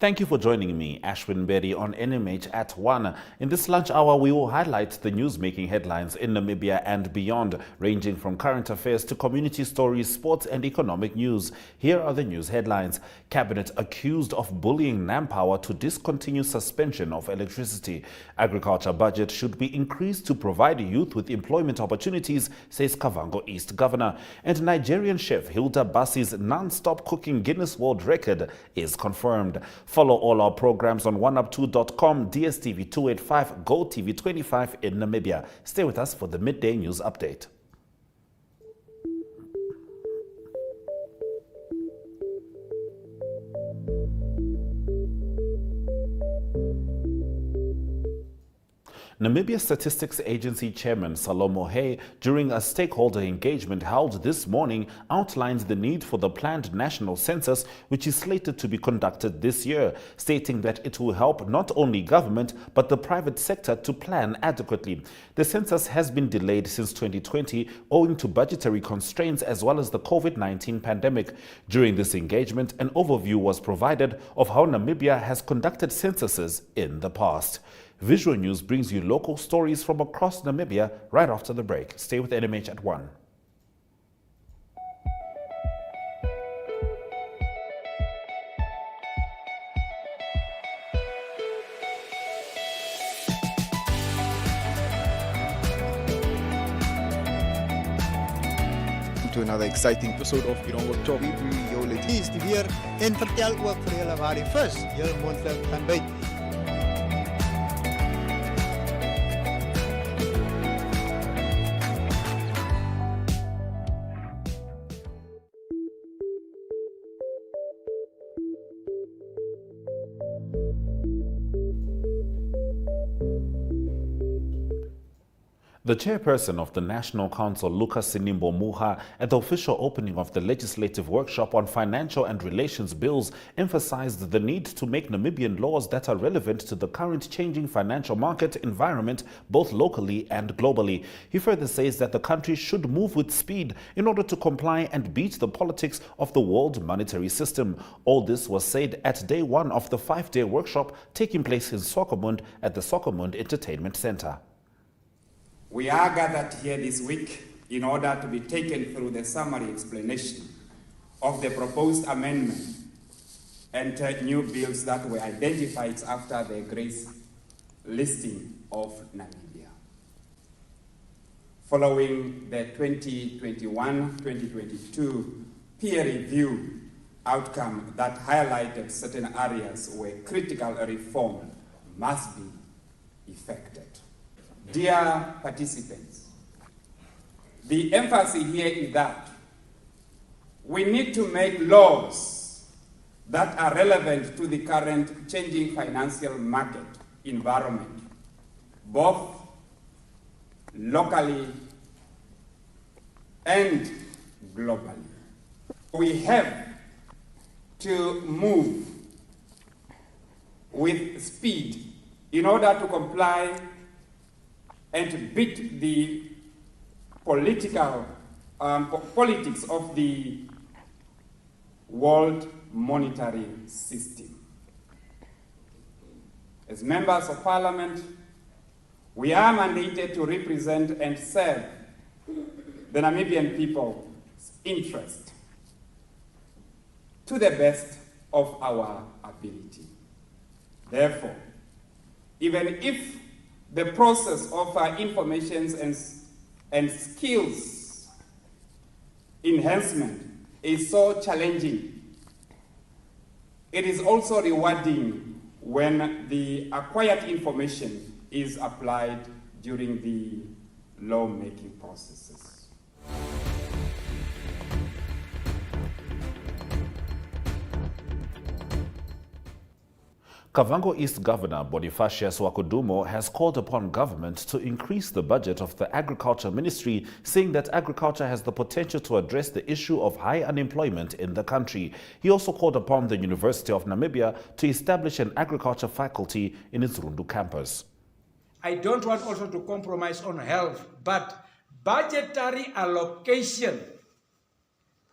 Thank you for joining me, Ashwin Berry, on NMH at 1. In this lunch hour, we will highlight the news-making headlines in Namibia and beyond, ranging from current affairs to community stories, sports and economic news. Here are the news headlines. Cabinet accused of bullying NamPower to discontinue suspension of electricity. Agriculture budget should be increased to provide youth with employment opportunities, says Kavango East Governor. And Nigerian chef Hilda Baci's non-stop cooking Guinness World record is confirmed. Follow all our programs on oneup2.com, DSTV 285, GoTV 25 in Namibia. Stay with us for the midday news update. Namibia Statistics Agency Chairman Salomo Hay, during a stakeholder engagement held this morning, outlined the need for the planned national census, which is slated to be conducted this year, stating that it will help not only government but the private sector to plan adequately. The census has been delayed since 2020 owing to budgetary constraints as well as the COVID-19 pandemic. During this engagement, an overview was provided of how Namibia has conducted censuses in the past. Visual News brings you local stories from across Namibia right after the break. Stay with NMH at 1. To another exciting episode of Kavango Talk. Is die weer en vertel ook vir julle waar die vis julle moontlik gaan byt. The chairperson of the National Council, Lucas Sinimbo Muha, at the official opening of the legislative workshop on financial and relations bills, emphasized the need to make Namibian laws that are relevant to the current changing financial market environment, both locally and globally. He further says that the country should move with speed in order to comply and beat the politics of the world monetary system. All this was said at day one of the 5-day workshop taking place in Swakopmund at the Swakopmund Entertainment Center. We are gathered here this week in order to be taken through the summary explanation of the proposed amendment and new bills that were identified after the grace listing of Namibia. Following the 2021-2022 peer review outcome that highlighted certain areas where critical reform must be effected. Dear participants, the emphasis here is that we need to make laws that are relevant to the current changing financial market environment, both locally and globally. We have to move with speed in order to comply and beat the politics of the world monetary system. As members of parliament, we are mandated to represent and serve the Namibian people's interest to the best of our ability. Therefore, even if the process of information and skills enhancement is so challenging, it is also rewarding when the acquired information is applied during the law-making processes. Kavango East Governor Bonifacius Wakudumo has called upon government to increase the budget of the Agriculture Ministry, saying that agriculture has the potential to address the issue of high unemployment in the country. He also called upon the University of Namibia to establish an agriculture faculty in its Rundu campus. I don't want also to compromise on health, but budgetary allocation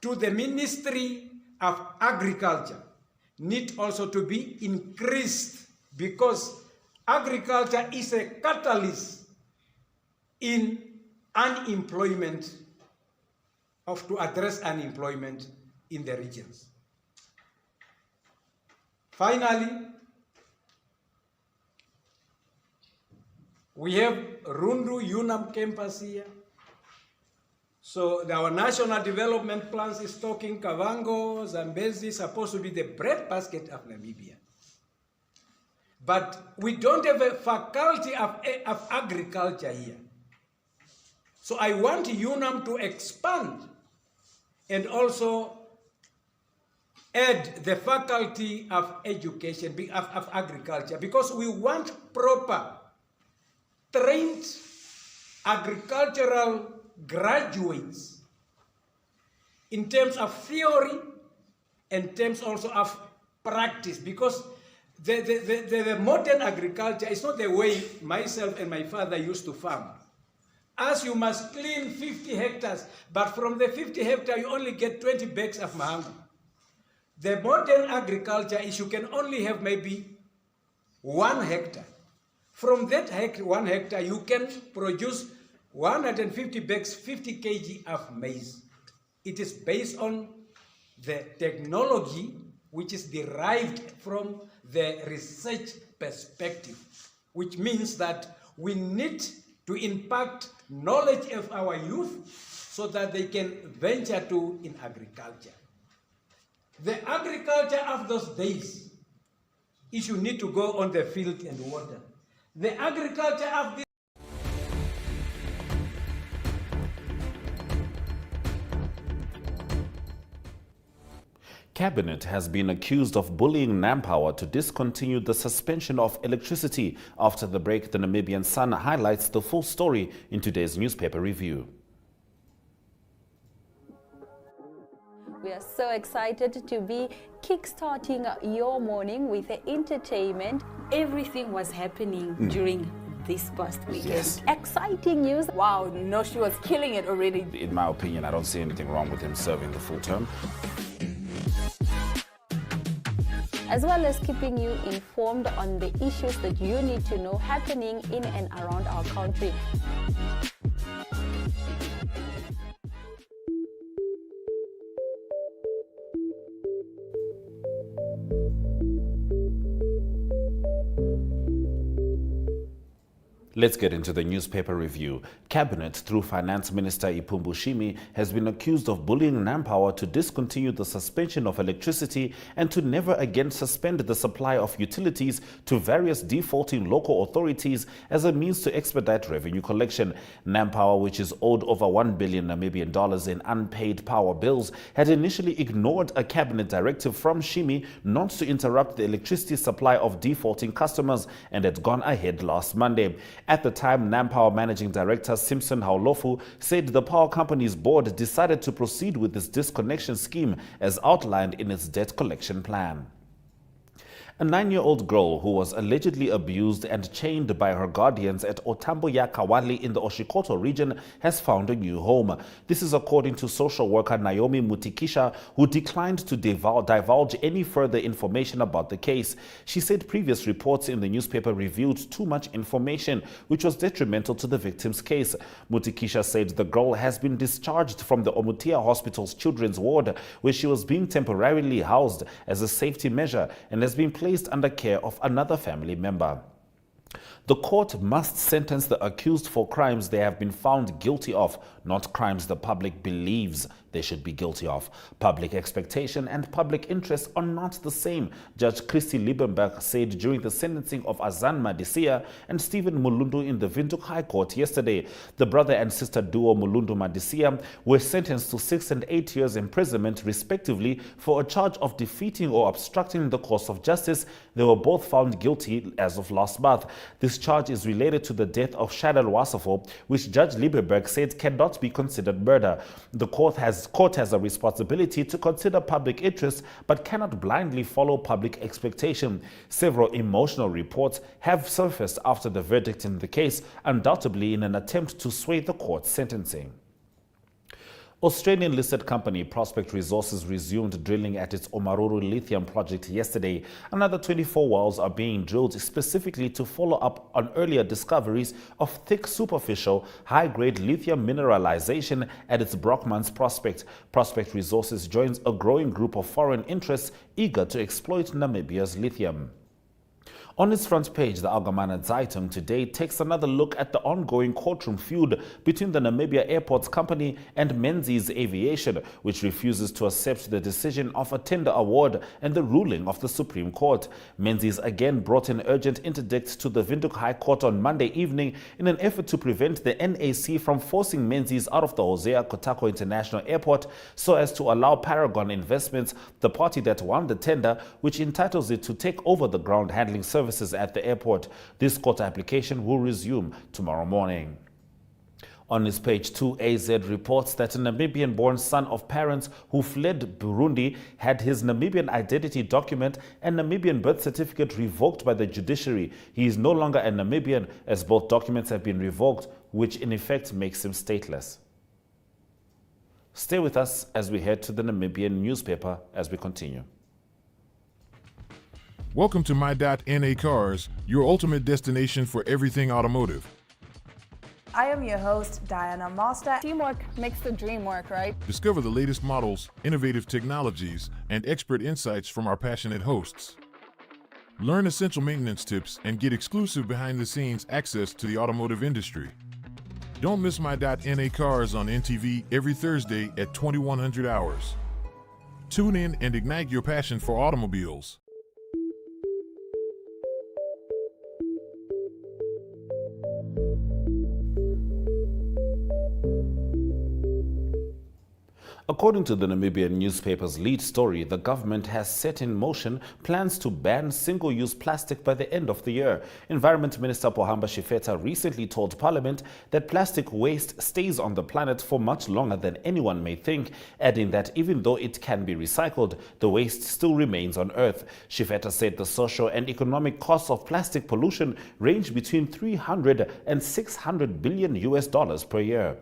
to the Ministry of Agriculture need also to be increased, because agriculture is a catalyst in unemployment, to address unemployment in the regions. Finally, we have Rundu UNAM campus here. So our national development plans is talking Kavango, Zambezi, supposed to be the breadbasket of Namibia. But we don't have a faculty of agriculture here. So I want UNAM to expand and also add the faculty of education, of agriculture, because we want proper trained agricultural graduates in terms of theory and terms also of practice, because the modern agriculture is not the way myself and my father used to farm. As you must clean 50 hectares, but from the 50 hectares you only get 20 bags of mango. The modern agriculture is you can only have maybe 1 hectare. From that 1 hectare you can produce 150 bags, 50 kg of maize. It is based on the technology which is derived from the research perspective, which means that we need to impact knowledge of our youth so that they can venture in agriculture. The agriculture of those days is you need to go on the field and water. The agriculture of this Cabinet has been accused of bullying NamPower to discontinue the suspension of electricity. After the break, the Namibian Sun highlights the full story in today's newspaper review. We are so excited to be kickstarting your morning with entertainment. Everything was happening during this past weekend. Yes. Exciting news. Wow, no, she was killing it already. In my opinion, I don't see anything wrong with him serving the full term. As well as keeping you informed on the issues that you need to know happening in and around our country. Let's get into the newspaper review. Cabinet, through Finance Minister Ipumbu Shimi, has been accused of bullying NamPower to discontinue the suspension of electricity and to never again suspend the supply of utilities to various defaulting local authorities as a means to expedite revenue collection. NamPower, which is owed over 1 billion Namibian dollars in unpaid power bills, had initially ignored a cabinet directive from Shimi not to interrupt the electricity supply of defaulting customers and had gone ahead last Monday. At the time, NamPower Managing Director Simpson Haulofu said the power company's board decided to proceed with this disconnection scheme as outlined in its debt collection plan. A 9-year-old girl who was allegedly abused and chained by her guardians at Otamboya Kawali in the Oshikoto region has found a new home. This is according to social worker Naomi Mutikisha, who declined to divulge any further information about the case. She said previous reports in the newspaper revealed too much information, which was detrimental to the victim's case. Mutikisha said the girl has been discharged from the Omutia Hospital's children's ward, where she was being temporarily housed as a safety measure and has been placed under care of another family member. The court must sentence the accused for crimes they have been found guilty of, not crimes the public believes they should be guilty of. Public expectation and public interest are not the same, Judge Christy Liebenberg said during the sentencing of Azan Madisia and Stephen Mulundu in the Windhoek High Court yesterday. The brother and sister duo Mulundu Madisia were sentenced to 6 and 8 years imprisonment respectively for a charge of defeating or obstructing the course of justice. They were both found guilty as of last month. This charge is related to the death of Shadal Wasafo, which Judge Liebenberg said cannot be considered murder. The court has court has a responsibility to consider public interest but cannot blindly follow public expectation. Several emotional reports have surfaced after the verdict in the case, undoubtedly in an attempt to sway the court's sentencing. Australian listed company Prospect Resources resumed drilling at its Omaruru lithium project yesterday. Another 24 wells are being drilled specifically to follow up on earlier discoveries of thick superficial high-grade lithium mineralization at its Brockmans prospect. Prospect Resources joins a growing group of foreign interests eager to exploit Namibia's lithium. On its front page, the Algemene Zeitung today takes another look at the ongoing courtroom feud between the Namibia Airports Company and Menzies Aviation, which refuses to accept the decision of a tender award and the ruling of the Supreme Court. Menzies again brought an urgent interdict to the Windhoek High Court on Monday evening in an effort to prevent the NAC from forcing Menzies out of the Hosea Kotako International Airport so as to allow Paragon Investments, the party that won the tender, which entitles it to take over the ground handling services at the airport. This court application will resume tomorrow morning. On its page 2, AZ reports that a Namibian-born son of parents who fled Burundi had his Namibian identity document and Namibian birth certificate revoked by the judiciary. He is no longer a Namibian as both documents have been revoked, which in effect makes him stateless. Stay with us as we head to the Namibian newspaper as we continue. Welcome to My.NA Cars, your ultimate destination for everything automotive. I am your host, Diana Master. Teamwork makes the dream work, right? Discover the latest models, innovative technologies, and expert insights from our passionate hosts. Learn essential maintenance tips and get exclusive behind-the-scenes access to the automotive industry. Don't miss My.NA Cars on NTV every Thursday at 2100 hours. Tune in and ignite your passion for automobiles. According to the Namibian newspaper's lead story, the government has set in motion plans to ban single-use plastic by the end of the year. Environment Minister Pohamba Shifeta recently told Parliament that plastic waste stays on the planet for much longer than anyone may think, adding that even though it can be recycled, the waste still remains on Earth. Shifeta said the social and economic costs of plastic pollution range between $300 and $600 billion per year.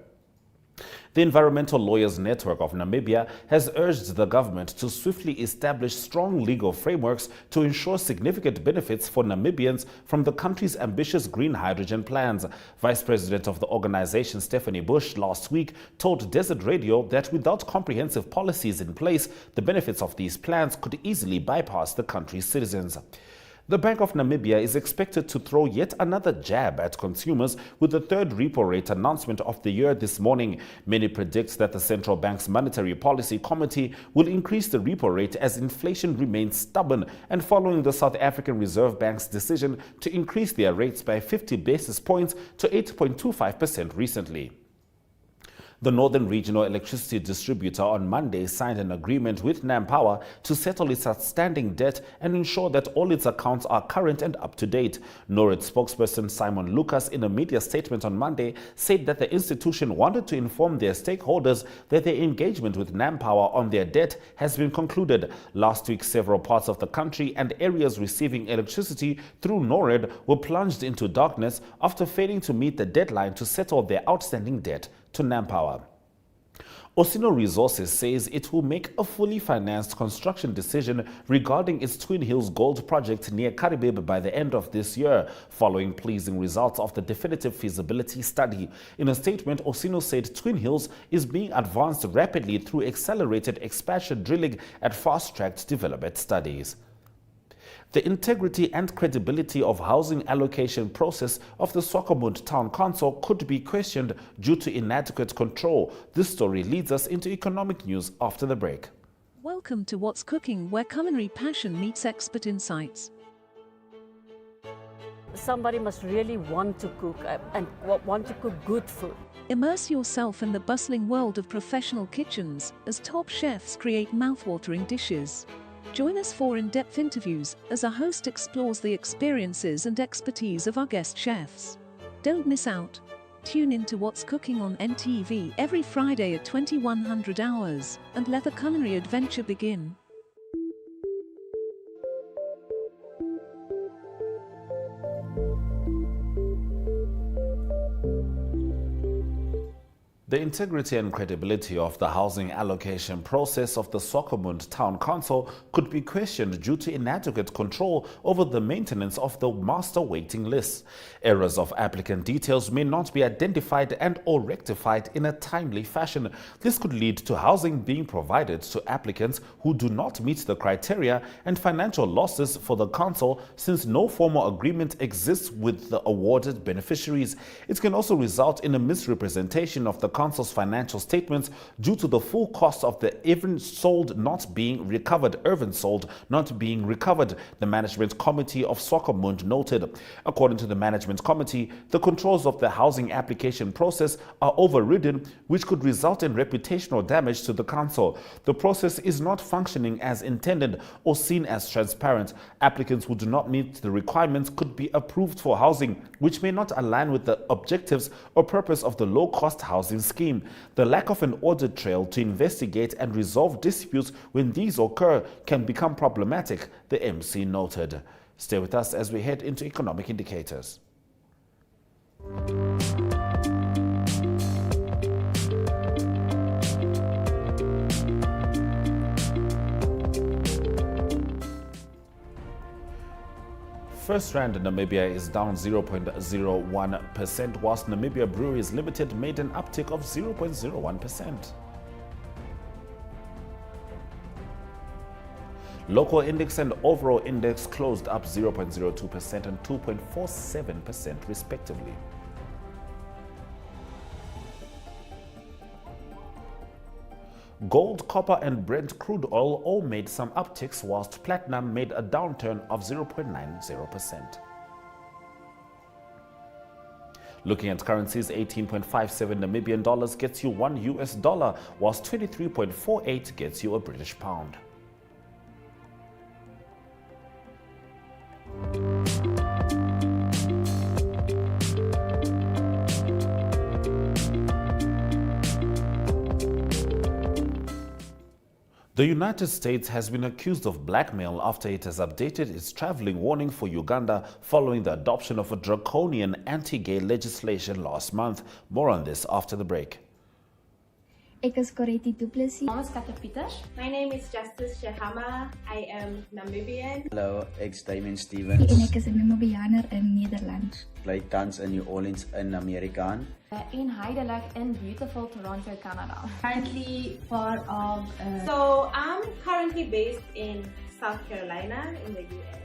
The Environmental Lawyers Network of Namibia has urged the government to swiftly establish strong legal frameworks to ensure significant benefits for Namibians from the country's ambitious green hydrogen plans. Vice President of the organization, Stephanie Bush, last week told Desert Radio that without comprehensive policies in place, the benefits of these plans could easily bypass the country's citizens. The Bank of Namibia is expected to throw yet another jab at consumers with the third repo rate announcement of the year this morning. Many predict that the central bank's Monetary Policy Committee will increase the repo rate as inflation remains stubborn and following the South African Reserve Bank's decision to increase their rates by 50 basis points to 8.25% recently. The Northern Regional Electricity Distributor on Monday signed an agreement with NamPower to settle its outstanding debt and ensure that all its accounts are current and up to date. NORAD spokesperson Simon Lucas, in a media statement on Monday, said that the institution wanted to inform their stakeholders that their engagement with NamPower on their debt has been concluded. Last week, several parts of the country and areas receiving electricity through NORAD were plunged into darkness after failing to meet the deadline to settle their outstanding debt to NamPower. Osino Resources says it will make a fully financed construction decision regarding its Twin Hills gold project near Karibib by the end of this year, following pleasing results of the definitive feasibility study. In a statement, Osino said Twin Hills is being advanced rapidly through accelerated expansion drilling and fast-tracked development studies. The integrity and credibility of housing allocation process of the Swakopmund Town Council could be questioned due to inadequate control. This story leads us into economic news after the break. Welcome to What's Cooking, where culinary passion meets expert insights. Somebody must really want to cook and want to cook good food. Immerse yourself in the bustling world of professional kitchens as top chefs create mouth-watering dishes. Join us for in-depth interviews as our host explores the experiences and expertise of our guest chefs. Don't miss out. Tune in to What's Cooking on NTV every Friday at 2100 hours and let the culinary adventure begin. The integrity and credibility of the housing allocation process of the Swakopmund Town Council could be questioned due to inadequate control over the maintenance of the master waiting list. Errors of applicant details may not be identified and or rectified in a timely fashion. This could lead to housing being provided to applicants who do not meet the criteria and financial losses for the council since no formal agreement exists with the awarded beneficiaries. It can also result in a misrepresentation of the council's financial statements due to the full cost of the even sold not being recovered, the management committee of Swakopmund noted. According to the management committee, the controls of the housing application process are overridden, which could result in reputational damage to the council. The process is not functioning as intended or seen as transparent. Applicants who do not meet the requirements could be approved for housing, which may not align with the objectives or purpose of the low-cost housing scheme. The lack of an audit trail to investigate and resolve disputes when these occur can become problematic, the MC noted. Stay with us as we head into economic indicators. First Rand Namibia is down 0.01%, whilst Namibia Breweries Limited made an uptick of 0.01%. Local index and overall index closed up 0.02% and 2.47% respectively. Gold, copper and Brent crude oil all made some upticks, whilst platinum made a downturn of 0.90%. Looking at currencies, 18.57 Namibian dollars gets you $1 US, whilst 23.48 gets you a British pound. The United States has been accused of blackmail after it has updated its traveling warning for Uganda following the adoption of a draconian anti-gay legislation last month. More on this after the break. Ek is Corretti Duplessis. My name is Justice Shehama. I am Namibian. Hallo, ek is Damien Stevens. En ek is 'n Namibianer in Nederland. Bly tans in New Orleans in Amerika. In Heidelberg in beautiful Toronto, Canada. Currently part of... So I'm currently based in South Carolina in the US.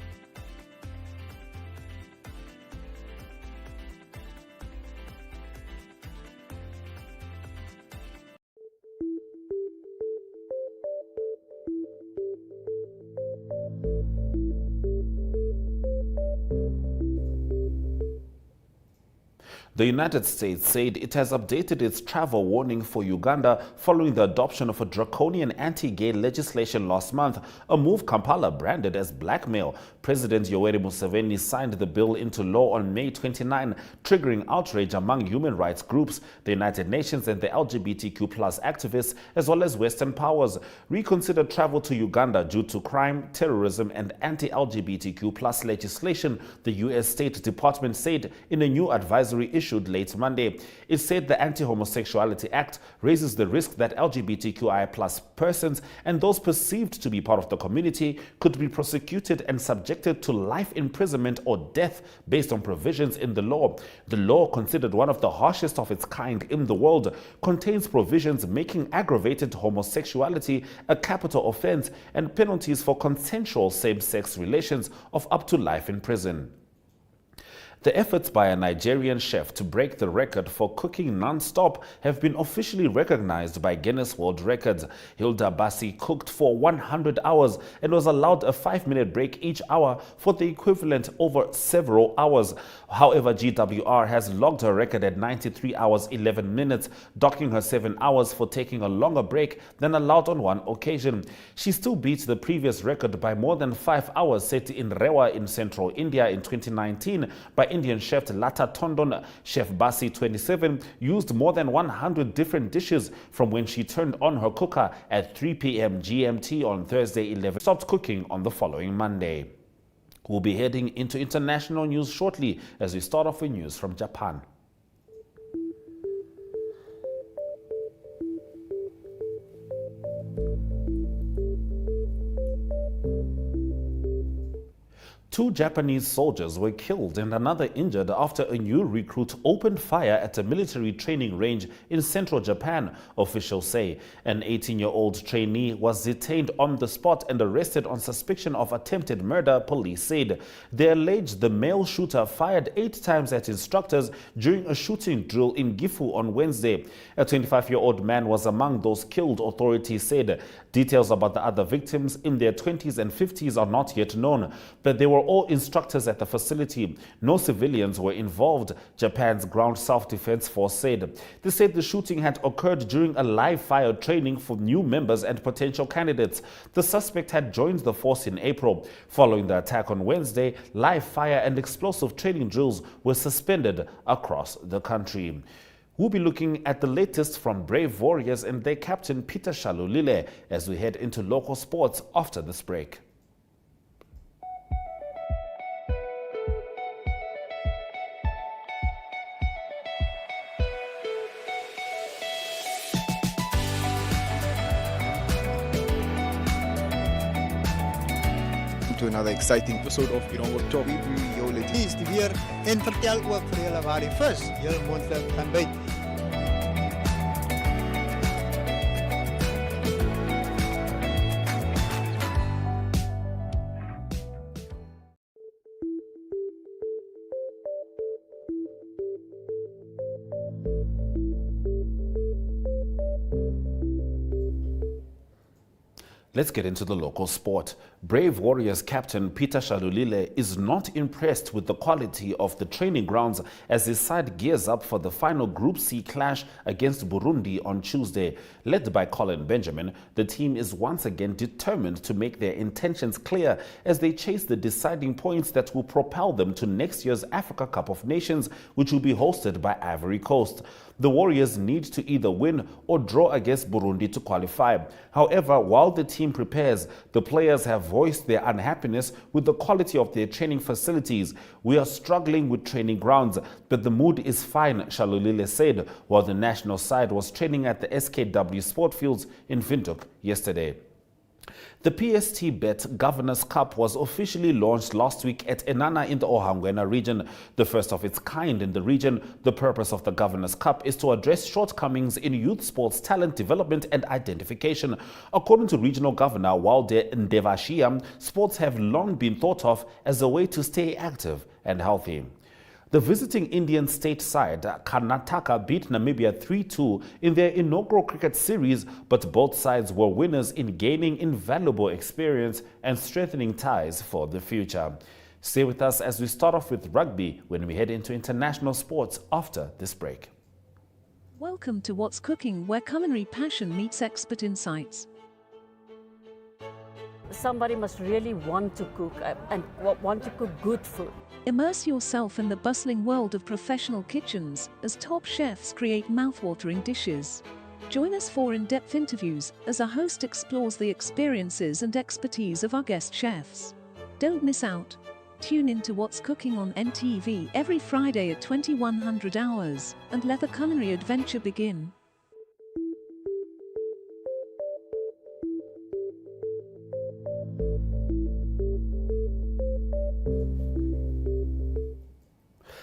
The United States said it has updated its travel warning for Uganda following the adoption of a draconian anti-gay legislation last month, a move Kampala branded as blackmail. President Yoweri Museveni signed the bill into law on May 29, triggering outrage among human rights groups, the United Nations and the LGBTQ+ activists, as well as Western powers. Reconsider travel to Uganda due to crime, terrorism and anti-LGBTQ+ legislation, the U.S. State Department said in a new advisory issued late Monday. It said the Anti-Homosexuality Act raises the risk that LGBTQI+ persons and those perceived to be part of the community could be prosecuted and subjected to life imprisonment or death based on provisions in the law. The law, considered one of the harshest of its kind in the world, contains provisions making aggravated homosexuality a capital offense and penalties for consensual same-sex relations of up to life in prison. The efforts by a Nigerian chef to break the record for cooking non-stop have been officially recognized by Guinness World Records. Hilda Baci cooked for 100 hours and was allowed a 5-minute break each hour for the equivalent over several hours. However, GWR has logged her record at 93 hours 11 minutes, docking her 7 hours for taking a longer break than allowed on one occasion. She still beats the previous record by more than 5 hours set in Rewa in central India in 2019 by Indian chef Lata Tondon. Chef Baci, 27, used more than 100 different dishes from when she turned on her cooker at 3 p.m. GMT on Thursday 11. Stopped cooking on the following Monday. We'll be heading into international news shortly as we start off with news from Japan. Two Japanese soldiers were killed and another injured after a new recruit opened fire at a military training range in central Japan, officials say. An 18-year-old trainee was detained on the spot and arrested on suspicion of attempted murder, police said. They alleged the male shooter fired 8 times at instructors during a shooting drill in Gifu on Wednesday. A 25-year-old man was among those killed, authorities said. Details about the other victims in their 20s and 50s are not yet known, but they were all instructors at the facility. No civilians were involved, Japan's Ground Self-Defense Force said. They said the shooting had occurred during a live fire training for new members and potential candidates. The suspect had joined the force in April. Following the attack on Wednesday, live fire and explosive training drills were suspended across the country. We'll be looking at the latest from Brave Warriors and their captain Peter Shalulile as we head into local sports after this break. To another exciting episode of Top. Dis die weer en vertel ook vir julle waar die vis heel moontlik kan byt. Let's get into the local sport. Brave Warriors captain Peter Shalulile is not impressed with the quality of the training grounds as his side gears up for the final Group C clash against Burundi on Tuesday. Led by Colin Benjamin, the team is once again determined to make their intentions clear as they chase the deciding points that will propel them to next year's Africa Cup of Nations, which will be hosted by Ivory Coast. The Warriors need to either win or draw against Burundi to qualify. However, while the team prepares, the players have voiced their unhappiness with the quality of their training facilities. We are struggling with training grounds, but the mood is fine, Shalulile said, while the national side was training at the SKW Sport Fields in Windhoek yesterday. The PST Bet Governors Cup was officially launched last week at Enana in the Ohangwena region, the first of its kind in the region. The purpose of the Governors Cup is to address shortcomings in youth sports talent development and identification. According to Regional Governor Walde Ndevashia, sports have long been thought of as a way to stay active and healthy. The visiting Indian state side, Karnataka, beat Namibia 3-2 in their inaugural cricket series, but both sides were winners in gaining invaluable experience and strengthening ties for the future. Stay with us as we start off with rugby when we head into international sports after this break. Welcome to What's Cooking, where culinary passion meets expert insights. Somebody must really want to cook and want to cook good food. Immerse yourself in the bustling world of professional kitchens as top chefs create mouth-watering dishes. Join us for in-depth interviews as our host explores the experiences and expertise of our guest chefs. Don't miss out. Tune in to What's Cooking on NTV every Friday at 2100 hours and let the culinary adventure begin.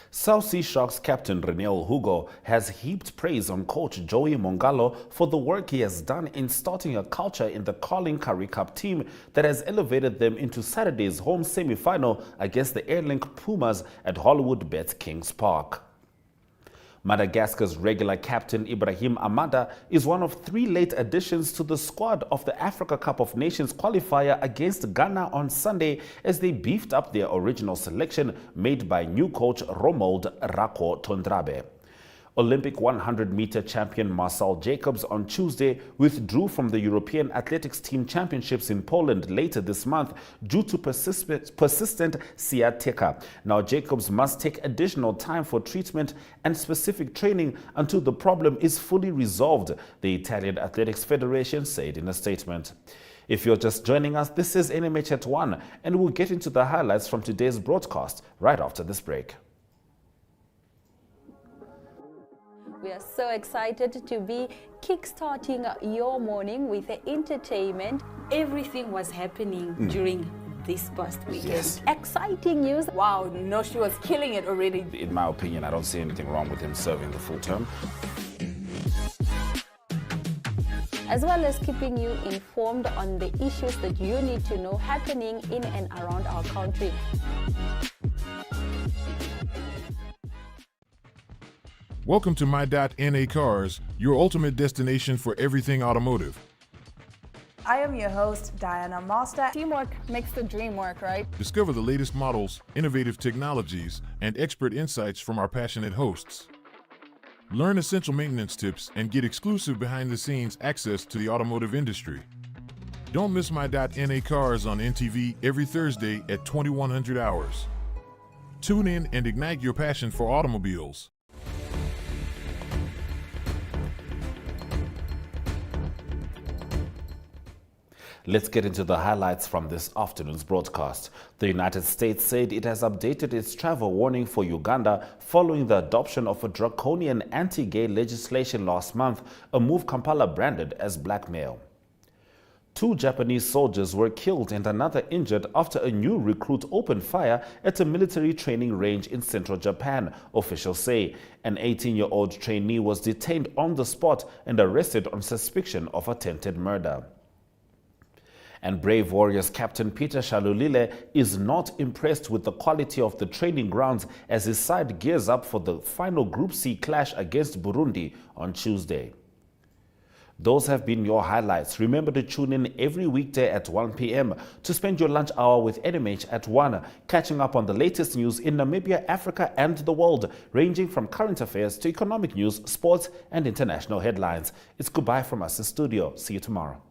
South Sea Sharks captain Renel Hugo has heaped praise on coach Joey Mongalo for the work he has done in starting a culture in the Carling Currie Cup team that has elevated them into Saturday's home semi-final against the Airlink Pumas at Hollywood Bets Kings Park. Madagascar's regular captain Ibrahim Amada is one of 3 late additions to the squad of the Africa Cup of Nations qualifier against Ghana on Sunday as they beefed up their original selection made by new coach Romuald Rako Tondrabe. Olympic 100-meter champion Marcel Jacobs on Tuesday withdrew from the European Athletics Team Championships in Poland later this month due to persistent sciatica. Now, Jacobs must take additional time for treatment and specific training until the problem is fully resolved, the Italian Athletics Federation said in a statement. If you're just joining us, this is NMH at 1, and we'll get into the highlights from today's broadcast right after this break. We are so excited to be kickstarting your morning with entertainment. Everything was happening during this past weekend. Yes. Exciting news. Wow, no, she was killing it already. In my opinion, I don't see anything wrong with him serving the full term. As well as keeping you informed on the issues that you need to know happening in and around our country. Welcome to My.NA Cars, your ultimate destination for everything automotive. I am your host, Diana Master. Teamwork makes the dream work, right? Discover the latest models, innovative technologies, and expert insights from our passionate hosts. Learn essential maintenance tips and get exclusive behind-the-scenes access to the automotive industry. Don't miss My.NA Cars on NTV every Thursday at 2100 hours. Tune in and ignite your passion for automobiles. Let's get into the highlights from this afternoon's broadcast. The United States said it has updated its travel warning for Uganda following the adoption of a draconian anti-gay legislation last month, a move Kampala branded as blackmail. 2 Japanese soldiers were killed and another injured after a new recruit opened fire at a military training range in central Japan, officials say. An 18-year-old trainee was detained on the spot and arrested on suspicion of attempted murder. And Brave Warriors captain Peter Shalulile is not impressed with the quality of the training grounds as his side gears up for the final Group C clash against Burundi on Tuesday. Those have been your highlights. Remember to tune in every weekday at 1 p.m. to spend your lunch hour with NMH at 1, catching up on the latest news in Namibia, Africa and the world, ranging from current affairs to economic news, sports and international headlines. It's goodbye from us in studio. See you tomorrow.